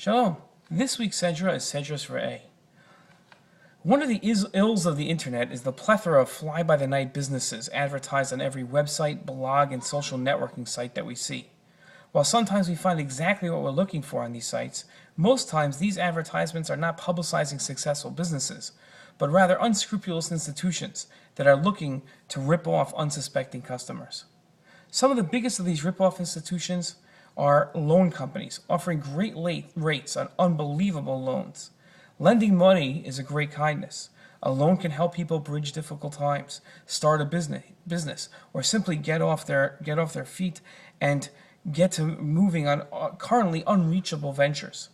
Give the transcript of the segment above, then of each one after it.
Shalom. This week's Sedra is Sedra Reeh. One of the ills of the internet is the plethora of fly-by-the-night businesses advertised on every website, blog, and social networking site that we see. While sometimes we find exactly what we're looking for on these sites, most times these advertisements are not publicizing successful businesses, but rather unscrupulous institutions that are looking to rip off unsuspecting customers. Some of the biggest of these rip-off institutions are loan companies offering great rates on unbelievable loans. Lending money is a great kindness. A loan can help people bridge difficult times, start a business, or simply get off their feet and get to moving on currently unreachable ventures.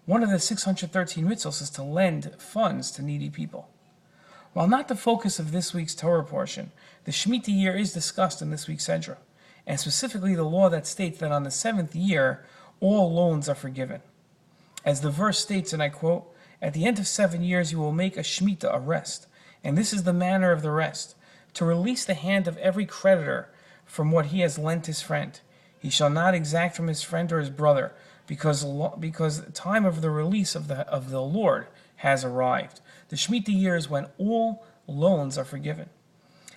One of the 613 mitzvos is to lend funds to needy people. While not the focus of this week's Torah portion, the Shemitah year is discussed in this week's Sedra, and specifically the law that states that on the 7th year, all loans are forgiven. As the verse states, and I quote, "At the end of 7 years you will make a Shemitah, a rest, and this is the manner of the rest, to release the hand of every creditor from what he has lent his friend. He shall not exact from his friend or his brother, because the time of the release of the Lord has arrived." The Shemitah year is when all loans are forgiven.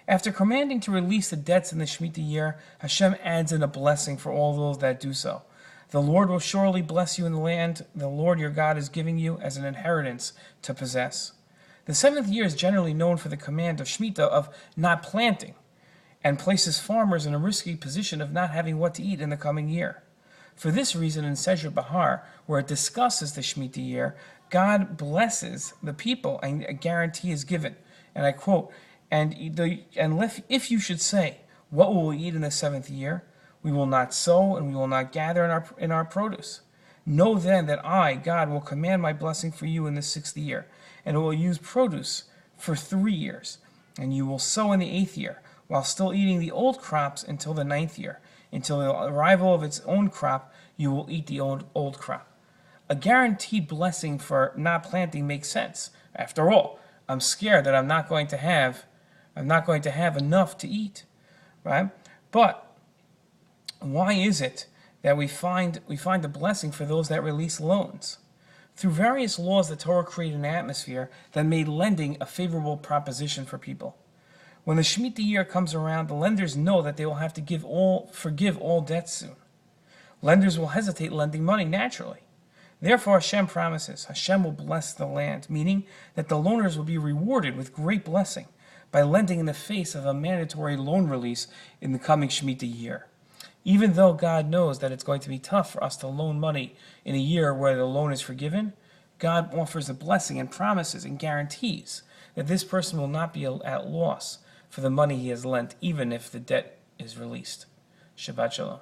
After commanding to release the debts in the Shemitah year, Hashem adds in a blessing for all those that do so. "The Lord will surely bless you in the land the Lord your God is giving you as an inheritance to possess." The 7th year is generally known for the command of Shemitah of not planting, and places farmers in a risky position of not having what to eat in the coming year. For this reason, in Sedra Bahar, where it discusses the Shemitah year, God blesses the people and a guarantee is given. And I quote, And if you should say, what will we eat in the 7th year? We will not sow and we will not gather in our produce. Know then that I, God, will command my blessing for you in the 6th year, and will use produce for 3 years. And you will sow in the 8th year, while still eating the old crops until the 9th year. Until the arrival of its own crop, you will eat the old crop. A guaranteed blessing for not planting makes sense. After all, I'm scared that I'm not going to have enough to eat, right? But why is it that we find a blessing for those that release loans? Through various laws, the Torah created an atmosphere that made lending a favorable proposition for people. When the Shemitah year comes around, the lenders know that they will have to forgive all debts soon. Lenders will hesitate lending money naturally. Therefore, Hashem promises, Hashem will bless the land, meaning that the loaners will be rewarded with great blessing by lending in the face of a mandatory loan release in the coming Shemitah year. Even though God knows that it's going to be tough for us to loan money in a year where the loan is forgiven, God offers a blessing and promises and guarantees that this person will not be at loss for the money he has lent, even if the debt is released. Shabbat Shalom.